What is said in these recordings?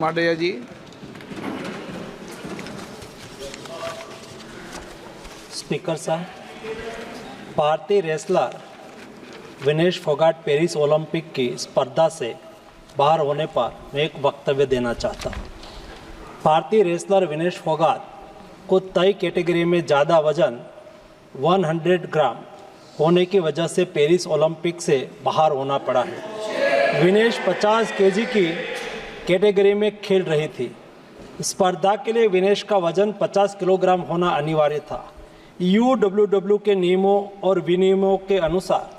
माडैया जी। Speaker साहब, भारतीय wrestler Vinesh Phogat Paris Olympic की स्पर्धा से बाहर होने पर मैं एक वक्तव्य देना चाहता हूँ। भारतीय रेसलर विनेश फोगाट को तय कैटेगरी में ज़्यादा वजन 100 ग्राम होने की वजह से पेरिस ओलंपिक से बाहर होना पड़ा है। विनेश 50 केजी की कैटेगरी में खेल रही थी। स्पर्धा के लिए विनेश का वजन 50 किलोग्राम होना अनिवार्य था। यूडब्ल्यूडब्ल्यू के नियमों और विनियमों के अनुसार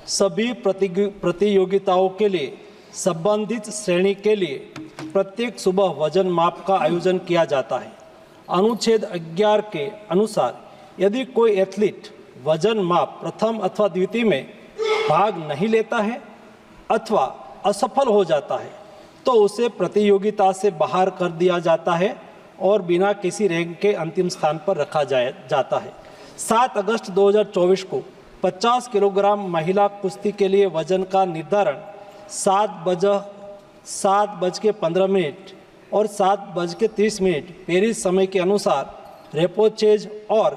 सभी प्रतियोगिताओं के लिए संबंधित श्रेणी के लिए प्रत्येक सुबह वजन माप का आयोजन किया जाता है। अनुच्छेद 11 के अनुसार यदि कोई एथलीट वजन माप प्रथम अथवा द्वितीय में भाग नहीं लेता है अथवा असफल हो जाता है तो उसे प्रतियोगिता से बाहर कर दिया जाता है और बिना किसी रैंक के अंतिम स्थान पर रखा जाता है। 7 अगस्त 2024 को 50 किलोग्राम महिला कुश्ती के लिए वजन का निर्धारण 7:15 और 7:30 पेरिस समय के अनुसार रेपोचेज और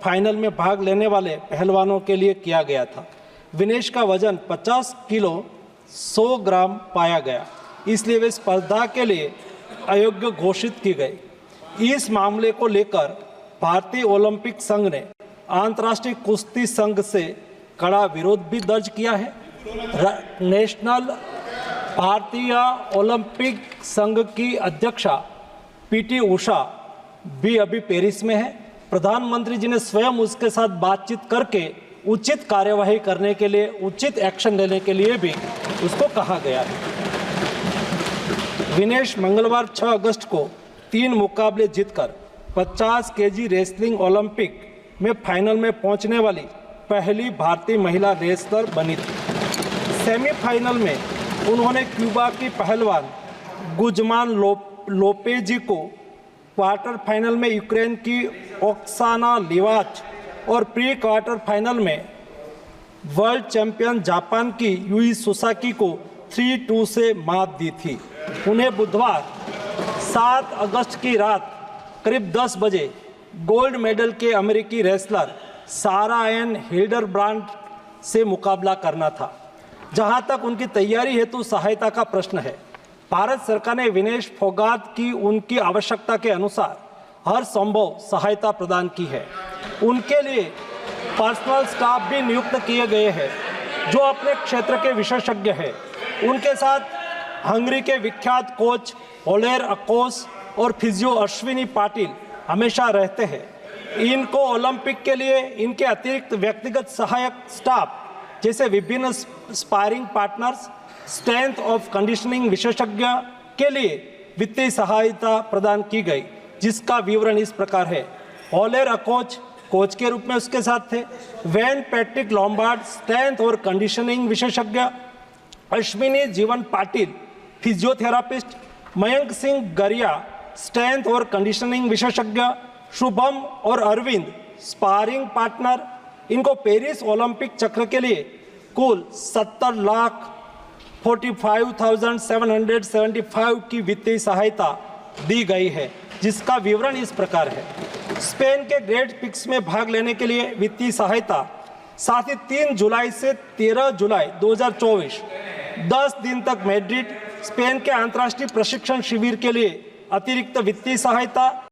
फाइनल में भाग लेने वाले पहलवानों के लिए किया गया था। विनेश का वजन 50 किलो 100 ग्राम पाया गया, इसलिए वे स्पर्धा के लिए अयोग्य घोषित की गई। इस मामले को लेकर भारतीय ओलंपिक संघ ने अंतर्राष्ट्रीय कुश्ती संघ से कड़ा विरोध भी दर्ज किया है। नेशनल भारतीय ओलंपिक संघ की अध्यक्षा पीटी उषा भी अभी पेरिस में है। प्रधानमंत्री जी ने स्वयं उसके साथ बातचीत करके उचित कार्यवाही करने के लिए, उचित एक्शन लेने के लिए भी उसको कहा गया है। विनेश मंगलवार 6 अगस्त को 3 मुकाबले जीतकर 50 केजी रेसलिंग ओलंपिक में फाइनल में पहुंचने वाली पहली भारतीय महिला रेसलर बनी थी। सेमीफाइनल में उन्होंने क्यूबा की पहलवान गुजमान लोपेजी को, क्वार्टर फाइनल में यूक्रेन की ओक्साना लिवाच और प्री क्वार्टर फाइनल में वर्ल्ड चैंपियन जापान की यूई सुसाकी को 3-2 से मात दी थी। उन्हें बुधवार 7 अगस्त की रात करीब 10 बजे गोल्ड मेडल के अमेरिकी रेसलर सारा एन हिल्डरब्रांड से मुकाबला करना था। जहां तक उनकी तैयारी हेतु सहायता का प्रश्न है, भारत सरकार ने विनेश फोगाट की उनकी आवश्यकता के अनुसार हर संभव सहायता प्रदान की है। उनके लिए पर्सनल स्टाफ भी नियुक्त किए गए हैं जो अपने क्षेत्र के विशेषज्ञ हैं। उनके साथ हंगरी के विख्यात कोच ओलेर अकोस और फिजियो अश्विनी पाटिल हमेशा रहते हैं। इनको ओलंपिक के लिए इनके अतिरिक्त व्यक्तिगत सहायक स्टाफ जैसे विभिन्न sparring partners, strength of conditioning विशेषज्ञ के लिए वित्तीय सहायता प्रदान की गई, जिसका विवरण इस प्रकार है। ओलेर अकोच कोच के रूप में उसके साथ थे, वैन पैट्रिक लॉम्बार्ड स्ट्रेंथ और कंडीशनिंग विशेषज्ञ, अश्विनी जीवन पाटिल फिजियोथेरापिस्ट, मयंक सिंह गरिया स्ट्रेंथ और कंडीशनिंग विशेषज्ञ, शुभम और अरविंद स्पारिंग पार्टनर। इनको पेरिस ओलंपिक चक्र के लिए कुल 70,45,775 की वित्तीय सहायता दी गई है, जिसका विवरण इस प्रकार है। स्पेन के ग्रेट पिक्स में भाग लेने के लिए वित्तीय सहायता, साथ ही 3 जुलाई से 13 जुलाई 2024 10 दिन तक मैड्रिड, स्पेन के अंतर्राष्ट्रीय प्रशिक्षण शिविर के लिए अतिरिक्त वित्तीय सहायता,